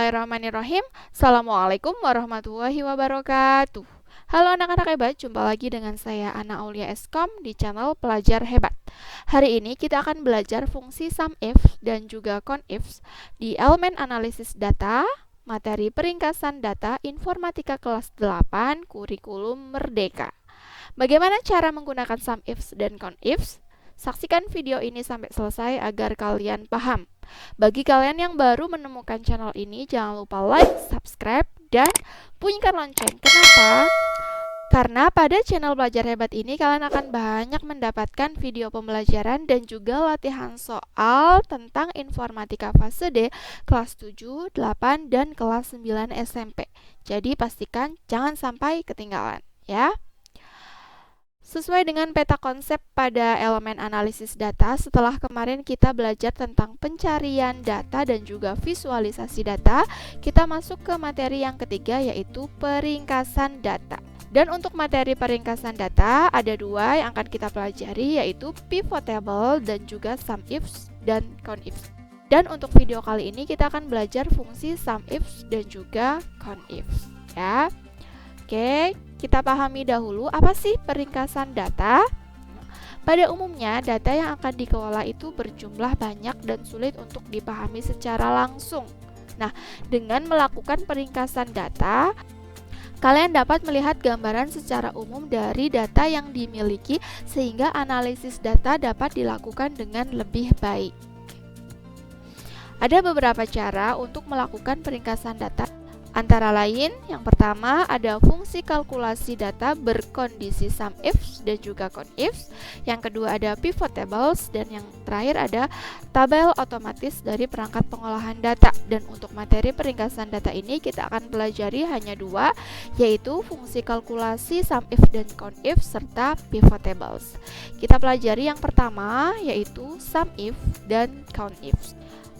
Bismillahirrahmanirrahim. Assalamualaikum warahmatullahi wabarakatuh. Halo anak-anak hebat, jumpa lagi dengan saya Ana Aulia Eskom di channel Pelajar Hebat. Hari ini kita akan belajar fungsi SUMIF dan juga CONIF di elemen analisis data, materi peringkasan data informatika kelas 8 kurikulum Merdeka. Bagaimana cara menggunakan SUMIF dan CONIF? Saksikan video ini sampai selesai agar kalian paham. Bagi kalian yang baru menemukan channel ini, jangan lupa like, subscribe, dan bunyikan lonceng. Kenapa? Karena pada channel Belajar Hebat ini kalian akan banyak mendapatkan video pembelajaran dan juga latihan soal tentang informatika fase D kelas 7, 8, dan kelas 9 SMP. Jadi pastikan jangan sampai ketinggalan ya. Sesuai dengan peta konsep pada elemen analisis data, setelah kemarin kita belajar tentang pencarian data dan juga visualisasi data, kita masuk ke materi yang ketiga, yaitu peringkasan data. Dan untuk materi peringkasan data, ada dua yang akan kita pelajari, yaitu pivot table dan juga SUMIF dan CONIF. Dan untuk video kali ini kita akan belajar fungsi SUMIF dan juga CONIF ya. Oke, kita pahami dahulu apa sih peringkasan data. Pada umumnya, data yang akan dikelola itu berjumlah banyak dan sulit untuk dipahami secara langsung. Nah, dengan melakukan peringkasan data, kalian dapat melihat gambaran secara umum dari data yang dimiliki sehingga analisis data dapat dilakukan dengan lebih baik. Ada beberapa cara untuk melakukan peringkasan data. Antara lain, yang pertama ada fungsi kalkulasi data berkondisi SUMIF dan juga CONIF. Yang kedua ada pivot tables, dan yang terakhir ada tabel otomatis dari perangkat pengolahan data. Dan untuk materi peringkasan data ini kita akan pelajari hanya dua, yaitu fungsi kalkulasi SUMIF dan CONIF serta pivot tables. Kita pelajari yang pertama, yaitu SUMIF dan CONIF.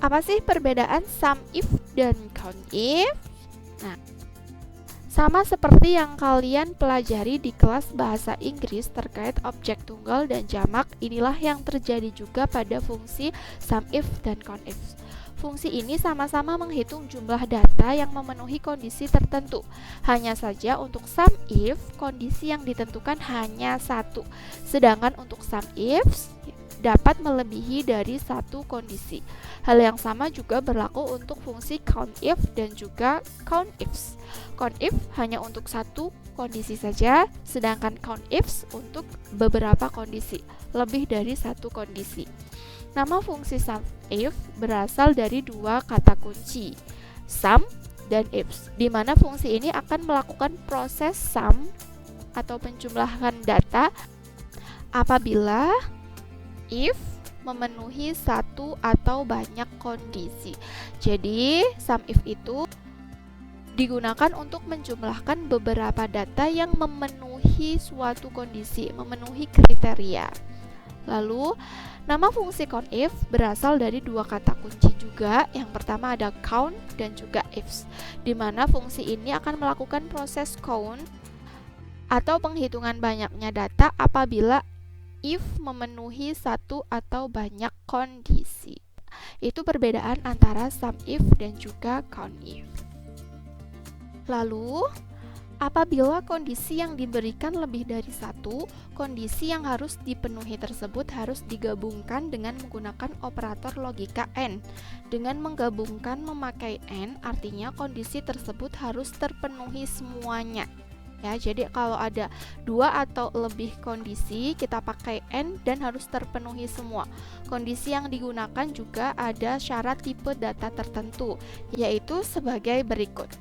Apa sih perbedaan SUMIF dan CONIF? Nah, sama seperti yang kalian pelajari di kelas bahasa Inggris terkait objek tunggal dan jamak, inilah yang terjadi juga pada fungsi SUMIF dan CONIF. Fungsi ini sama-sama menghitung jumlah data yang memenuhi kondisi tertentu. Hanya saja untuk SUMIF, kondisi yang ditentukan hanya satu, sedangkan untuk SUMIF dapat melebihi dari satu kondisi. Hal yang sama juga berlaku untuk fungsi CONIF dan juga CONIF. CONIF hanya untuk satu kondisi saja, sedangkan CONIF untuk beberapa kondisi, lebih dari satu kondisi. Nama fungsi SUMIF berasal dari dua kata kunci, sum dan ifs, di mana fungsi ini akan melakukan proses sum atau penjumlahan data apabila if memenuhi satu atau banyak kondisi. Jadi, SUMIF itu digunakan untuk menjumlahkan beberapa data yang memenuhi suatu kondisi, memenuhi kriteria. Lalu, nama fungsi CONIF berasal dari dua kata kunci juga. Yang pertama ada count dan juga ifs, di mana fungsi ini akan melakukan proses count atau penghitungan banyaknya data apabila if memenuhi satu atau banyak kondisi. Itu perbedaan antara SUMIF dan juga CONIF. Lalu, apabila kondisi yang diberikan lebih dari satu, kondisi yang harus dipenuhi tersebut harus digabungkan dengan menggunakan operator logika AND. Dengan menggabungkan memakai AND, artinya kondisi tersebut harus terpenuhi semuanya. Ya, jadi kalau ada dua atau lebih kondisi, kita pakai AND dan harus terpenuhi semua. Kondisi yang digunakan juga ada syarat tipe data tertentu, yaitu sebagai berikut.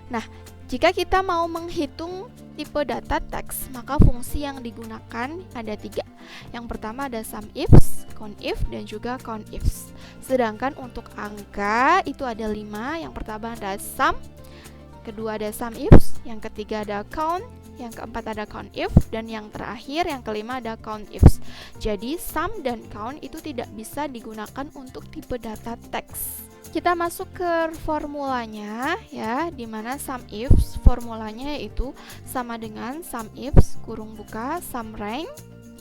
Nah, jika kita mau menghitung tipe data teks, maka fungsi yang digunakan ada tiga. Yang pertama ada SUMIF, CONIF, dan juga CONIF. Sedangkan untuk angka itu ada 5. Yang pertama ada sum, kedua ada SUMIF, yang ketiga ada count, yang keempat ada CONIF, dan yang terakhir, yang kelima ada CONIF. Jadi sum dan count itu tidak bisa digunakan untuk tipe data teks. Kita masuk ke formulanya ya, di mana SUMIF formulanya yaitu sama dengan SUMIF kurung buka sum rank,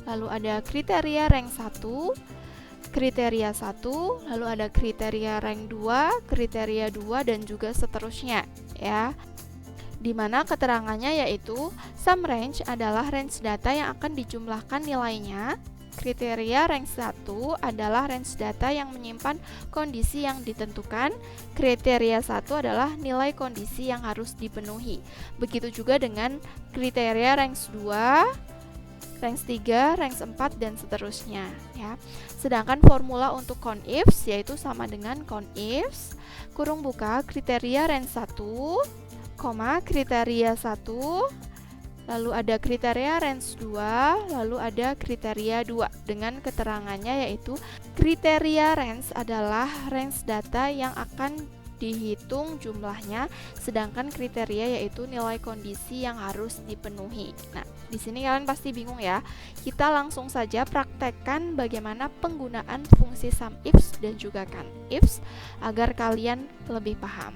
lalu ada kriteria rank 1, kriteria 1, lalu ada kriteria rank 2, kriteria 2, dan juga seterusnya ya. Dimana keterangannya yaitu sum range adalah range data yang akan dijumlahkan nilainya. Kriteria rank 1 adalah range data yang menyimpan kondisi yang ditentukan. Kriteria 1 adalah nilai kondisi yang harus dipenuhi. Begitu juga dengan kriteria rank 2, rank 3, rank 4, dan seterusnya ya. Sedangkan formula untuk CONIFS yaitu sama dengan CONIFS kurung buka kriteria rank 1, kriteria 1, lalu ada kriteria range 2, lalu ada kriteria 2 dengan keterangannya yaitu kriteria range adalah range data yang akan dihitung jumlahnya, sedangkan kriteria yaitu nilai kondisi yang harus dipenuhi. Nah, di sini kalian pasti bingung ya. Kita langsung saja praktekkan bagaimana penggunaan fungsi SUMIFS dan juga CANIFS agar kalian lebih paham.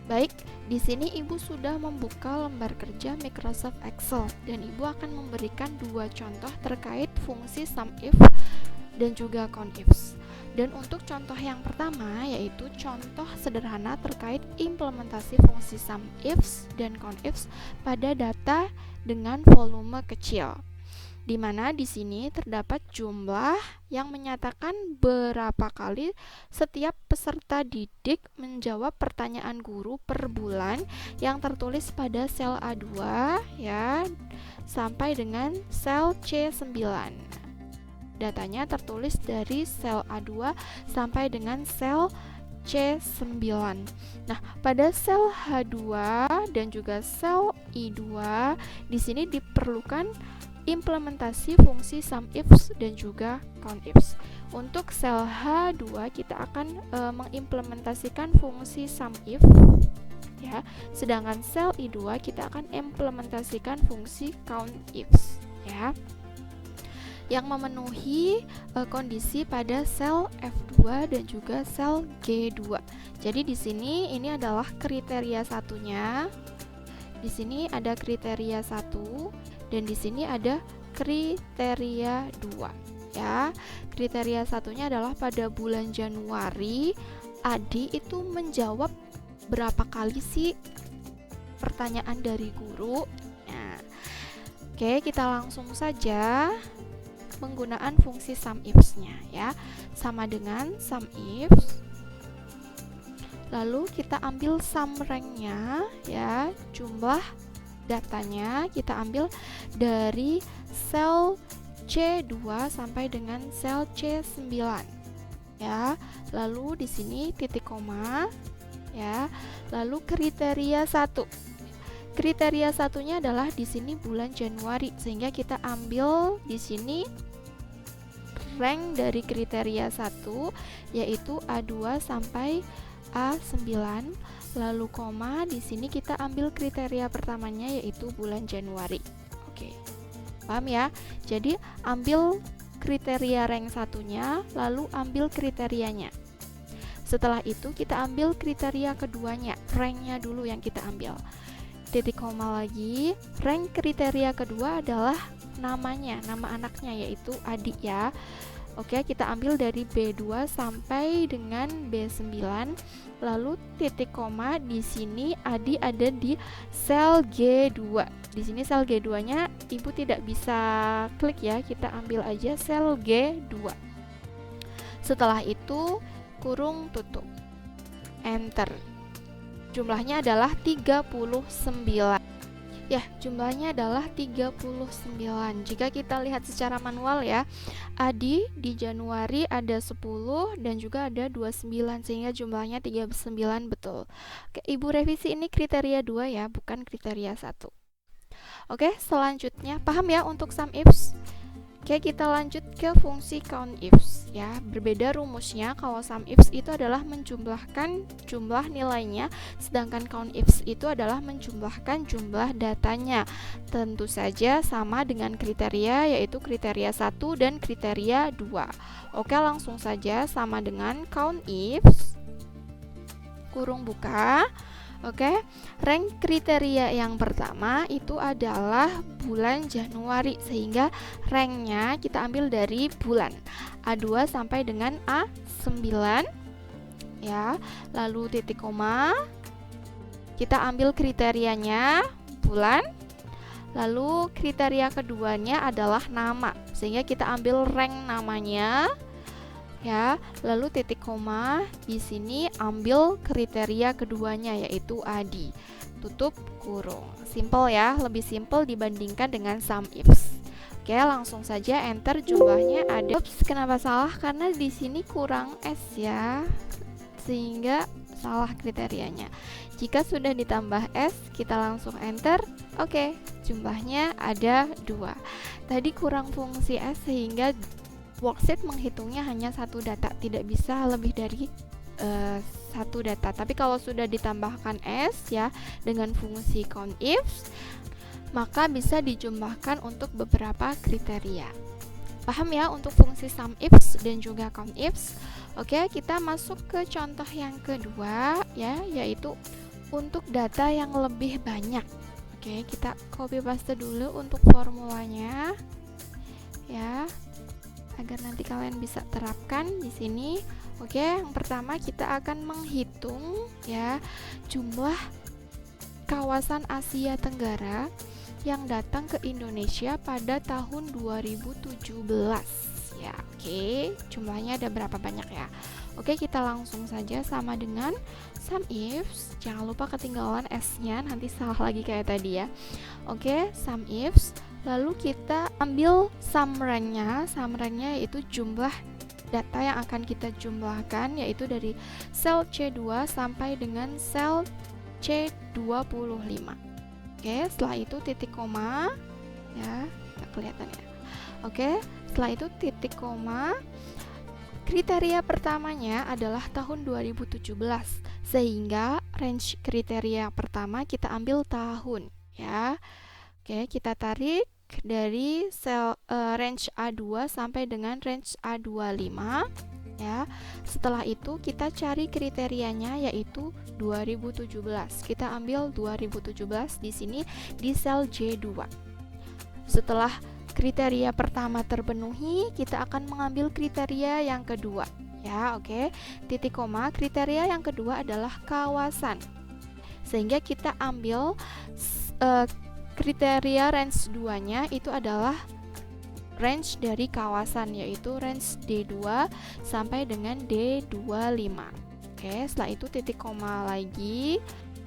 Baik, di sini Ibu sudah membuka lembar kerja Microsoft Excel dan Ibu akan memberikan dua contoh terkait fungsi SUMIFS dan juga CONIFS. Dan untuk contoh yang pertama yaitu contoh sederhana terkait implementasi fungsi SUMIFS dan CONIFS pada data dengan volume kecil. Di mana di sini terdapat jumlah yang menyatakan berapa kali setiap peserta didik menjawab pertanyaan guru per bulan yang tertulis pada sel A2 ya sampai dengan sel C9. Datanya tertulis dari sel A2 sampai dengan sel C9. Nah, pada sel H2 dan juga sel I2 di sini diperlukan implementasi fungsi SUMIFS dan juga CONIFS. Untuk sel H2 kita akan mengimplementasikan fungsi SUMIF ya. Sedangkan sel I2 kita akan implementasikan fungsi COUNTIFS ya. Yang memenuhi kondisi pada sel F2 dan juga sel G2. Jadi di sini ini adalah kriteria satunya. Di sini ada kriteria 1 dan di sini ada kriteria 2 ya. Kriteria satunya adalah pada bulan Januari Adi itu menjawab berapa kali sih pertanyaan dari guru. Nah, oke, kita langsung saja penggunaan fungsi SUMIFS-nya ya. Sama dengan SUMIFS. Lalu kita ambil sum rank-nya ya, jumlah datanya kita ambil dari sel C2 sampai dengan sel C9 ya. Lalu di sini titik koma ya. Lalu kriteria 1. Kriteria satunya adalah di sini bulan Januari, sehingga kita ambil di sini rank dari kriteria 1 yaitu A2 sampai A9, lalu koma di sini kita ambil kriteria pertamanya yaitu bulan Januari. Oke. Paham ya? Jadi ambil kriteria rank satunya, lalu ambil kriterianya. Setelah itu kita ambil kriteria keduanya, ranknya dulu yang kita ambil. Titik koma lagi, rank kriteria kedua adalah namanya, nama anaknya yaitu Adi ya. Oke, kita ambil dari B2 sampai dengan B9. Lalu titik koma di sini Adi ada di sel G2. Di sini sel G2-nya Ibu tidak bisa klik ya, kita ambil aja sel G2. Setelah itu kurung tutup. Enter. Jumlahnya adalah 39. Ya, jumlahnya adalah 39. Jika kita lihat secara manual ya, Adi di Januari ada 10 dan juga ada 29 sehingga jumlahnya 39 betul. Oke, Ibu revisi ini kriteria 2 ya, bukan kriteria 1. Oke, selanjutnya paham ya untuk SUMIFS? Oke, kita lanjut ke fungsi COUNTIFS ya. Berbeda rumusnya, kalau SUMIFS itu adalah menjumlahkan jumlah nilainya, sedangkan COUNTIFS itu adalah menjumlahkan jumlah datanya. Tentu saja sama dengan kriteria, yaitu kriteria 1 dan kriteria 2. Oke, langsung saja sama dengan COUNTIFS kurung buka Oke, rank kriteria yang pertama itu adalah bulan Januari, sehingga ranknya kita ambil dari bulan A2 sampai dengan A9 ya. Lalu titik koma, kita ambil kriterianya bulan. Lalu kriteria keduanya adalah nama, sehingga kita ambil rank namanya ya. Lalu titik koma, di sini ambil kriteria keduanya yaitu Adi. Tutup kurung. Simple ya, lebih simple dibandingkan dengan sum ifs. Oke, langsung saja enter, jumlahnya ada. Ups, kenapa salah? Karena di sini kurang S ya, sehingga salah kriterianya. Jika sudah ditambah S, kita langsung enter. Oke, jumlahnya ada 2. Tadi kurang fungsi S sehingga worksheet menghitungnya hanya satu data, tidak bisa lebih dari satu data. Tapi kalau sudah ditambahkan S ya dengan fungsi countifs, maka bisa dijumlahkan untuk beberapa kriteria. Paham ya untuk fungsi sumifs dan juga countifs? Oke, kita masuk ke contoh yang kedua ya, yaitu untuk data yang lebih banyak. Oke, kita copy paste dulu untuk formulanya ya, agar nanti kalian bisa terapkan di sini. Oke, yang pertama kita akan menghitung ya jumlah kawasan Asia Tenggara yang datang ke Indonesia pada tahun 2017 ya. Oke, jumlahnya ada berapa banyak ya? Oke, kita langsung saja sama dengan sum ifs. Jangan lupa ketinggalan S-nya, nanti salah lagi kayak tadi ya. Oke, sum ifs. Lalu kita ambil sum rank-nya yaitu jumlah data yang akan kita jumlahkan, yaitu dari sel C2 sampai dengan sel C25. Oke, setelah itu titik koma ya, nggak kelihatan ya. Oke, setelah itu titik koma. Kriteria pertamanya adalah tahun 2017, sehingga range kriteria pertama kita ambil tahun ya. Oke, kita tarik dari sel range A2 sampai dengan range A25 ya. Setelah itu kita cari kriterianya yaitu 2017. Kita ambil 2017 di sini di sel J2. Setelah kriteria pertama terpenuhi, kita akan mengambil kriteria yang kedua ya. Oke, titik koma, kriteria yang kedua adalah kawasan, sehingga kita ambil kriteria range 2-nya itu adalah range dari kawasan, yaitu range D2 sampai dengan D25. Oke, setelah itu titik koma lagi,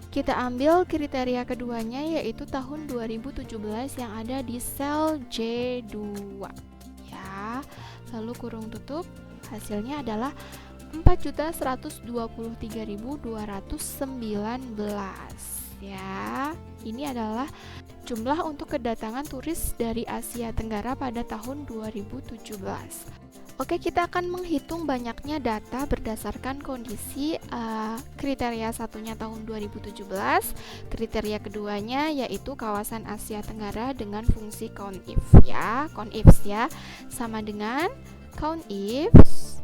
kita ambil kriteria keduanya yaitu tahun 2017 yang ada di sel J2 ya. Lalu kurung tutup, hasilnya adalah 4.123.219 ya. Ini adalah jumlah untuk kedatangan turis dari Asia Tenggara pada tahun 2017. Oke, kita akan menghitung banyaknya data berdasarkan kondisi kriteria satunya tahun 2017, kriteria keduanya yaitu kawasan Asia Tenggara dengan fungsi countifs ya, sama dengan countifs.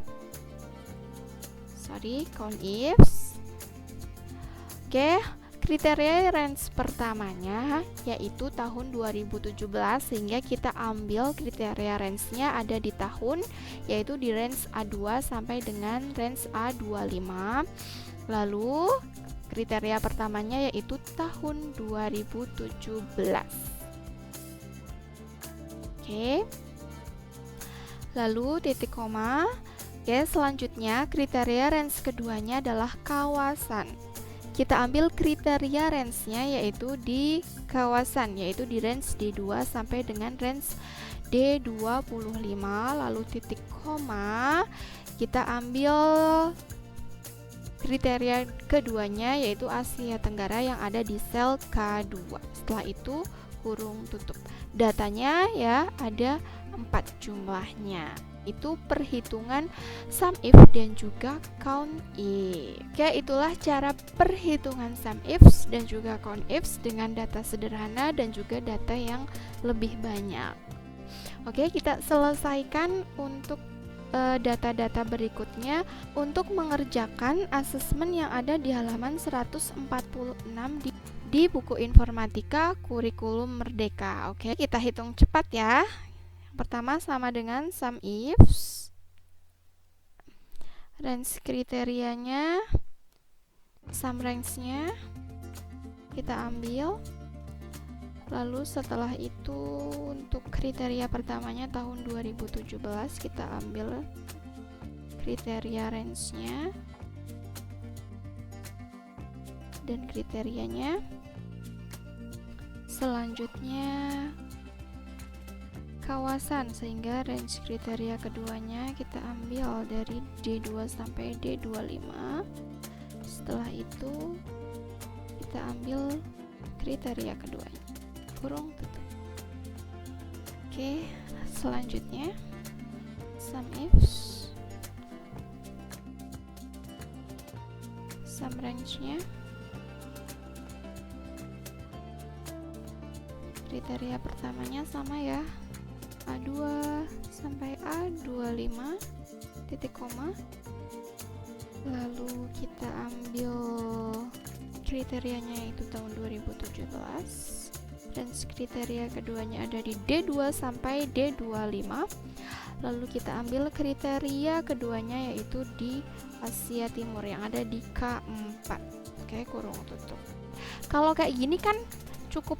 Oke, kriteria range pertamanya yaitu tahun 2017, sehingga kita ambil kriteria range-nya ada di tahun, yaitu di range A2 sampai dengan range A25. Lalu kriteria pertamanya yaitu tahun 2017. Oke. Lalu titik koma. Oke, selanjutnya kriteria range keduanya adalah kawasan. Kita ambil kriteria range-nya yaitu di kawasan, yaitu di range D2 sampai dengan range D25. Lalu titik koma, kita ambil kriteria keduanya yaitu Asia Tenggara yang ada di sel K2. Setelah itu kurung tutup. Datanya ya ada 4 jumlahnya. Itu perhitungan sum if dan juga count if. Oke, itulah cara perhitungan sum ifs dan juga count ifs dengan data sederhana dan juga data yang lebih banyak. Oke, kita selesaikan untuk data-data berikutnya untuk mengerjakan asesmen yang ada di halaman 146 di buku informatika kurikulum Merdeka. Oke, kita hitung cepat ya. Yang pertama sama dengan sum ifs, range kriterianya, sum range-nya kita ambil. Lalu setelah itu untuk kriteria pertamanya tahun 2017 kita ambil kriteria range-nya dan kriterianya. Selanjutnya kawasan, sehingga range kriteria keduanya kita ambil dari D2 sampai D25. Setelah itu kita ambil kriteria keduanya, kurung tutup. Oke, selanjutnya sum ifs, sum range-nya, kriteria pertamanya sama ya, A2 sampai A25 titik koma. Lalu kita ambil kriterianya itu tahun 2017. Range kriteria keduanya ada di D2 sampai D25. Lalu kita ambil kriteria keduanya yaitu di Asia Timur yang ada di K4. Oke, kurung tutup. Kalau kayak gini kan cukup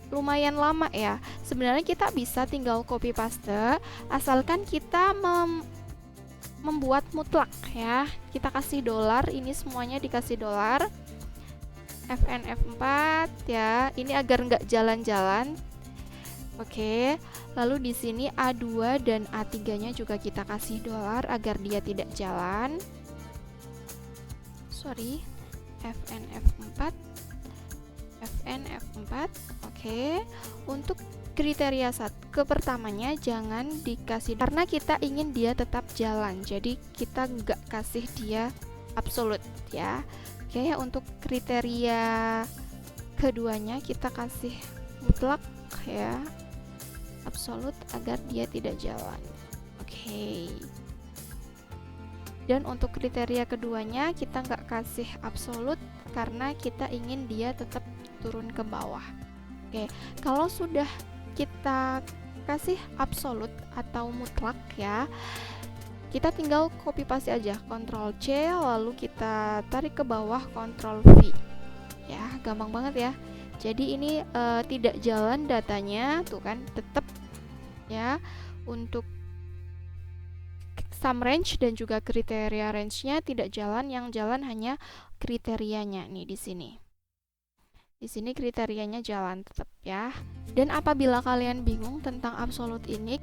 lumayan lama ya. Sebenarnya kita bisa tinggal copy paste asalkan kita membuat mutlak ya. Kita kasih dolar, ini semuanya dikasih dolar. FN F4 ya. Ini agar nggak jalan-jalan. Oke. Lalu di sini A2 dan A3-nya juga kita kasih dolar agar dia tidak jalan. Sorry. FN F4. FN F4. Oke. Untuk kriteria pertamanya jangan dikasih karena kita ingin dia tetap jalan. Jadi kita nggak kasih dia absolut ya. Oke, untuk kriteria keduanya kita kasih mutlak ya, absolut agar dia tidak jalan. Oke. Dan untuk kriteria keduanya kita nggak kasih absolut karena kita ingin dia tetap turun ke bawah. Oke, kalau sudah kita kasih absolut atau mutlak ya, kita tinggal copy paste aja, Ctrl C lalu kita tarik ke bawah, Ctrl V ya, gampang banget ya. Jadi ini tidak jalan datanya, tuh kan, tetap ya. Untuk sum range dan juga kriteria range-nya tidak jalan, yang jalan hanya kriterianya nih di sini. Di sini kriterianya jalan tetap ya. Dan apabila kalian bingung tentang absolut ini,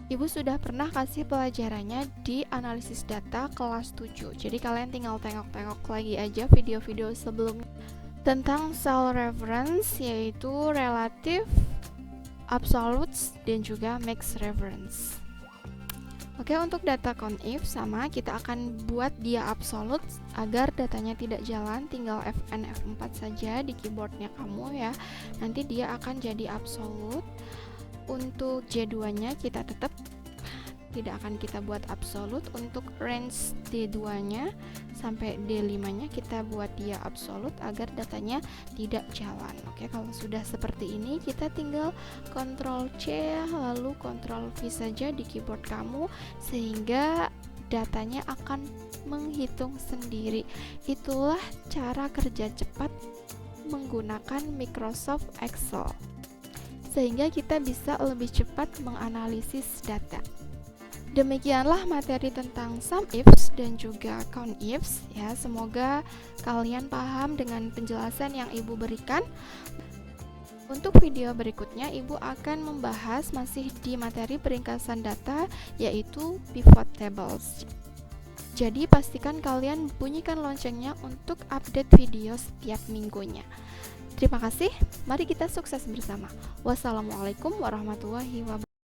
Ibu sudah pernah kasih pelajarannya di analisis data kelas 7. Jadi kalian tinggal tengok-tengok lagi aja video-video sebelumnya tentang cell reference, yaitu relative, absolutes, dan juga max reference. Oke, untuk data conif sama, kita akan buat dia absolute agar datanya tidak jalan. Tinggal FN F4 saja di keyboardnya kamu ya. Nanti dia akan jadi absolute. Untuk J2 nya kita tetap tidak akan kita buat absolut. Untuk range D2 nya sampai D5 nya kita buat dia absolut agar datanya tidak jalan. Oke, kalau sudah seperti ini kita tinggal Ctrl C lalu Ctrl V saja di keyboard kamu sehingga datanya akan menghitung sendiri. Itulah cara kerja cepat menggunakan Microsoft Excel, sehingga kita bisa lebih cepat menganalisis data. Demikianlah materi tentang sum ifs dan juga count ifs ya. Semoga kalian paham dengan penjelasan yang Ibu berikan. Untuk video berikutnya Ibu akan membahas masih di materi peringkasan data, yaitu pivot tables. Jadi pastikan kalian bunyikan loncengnya untuk update video setiap minggunya. Terima kasih, mari kita sukses bersama. Wassalamualaikum warahmatullahi wabarakatuh.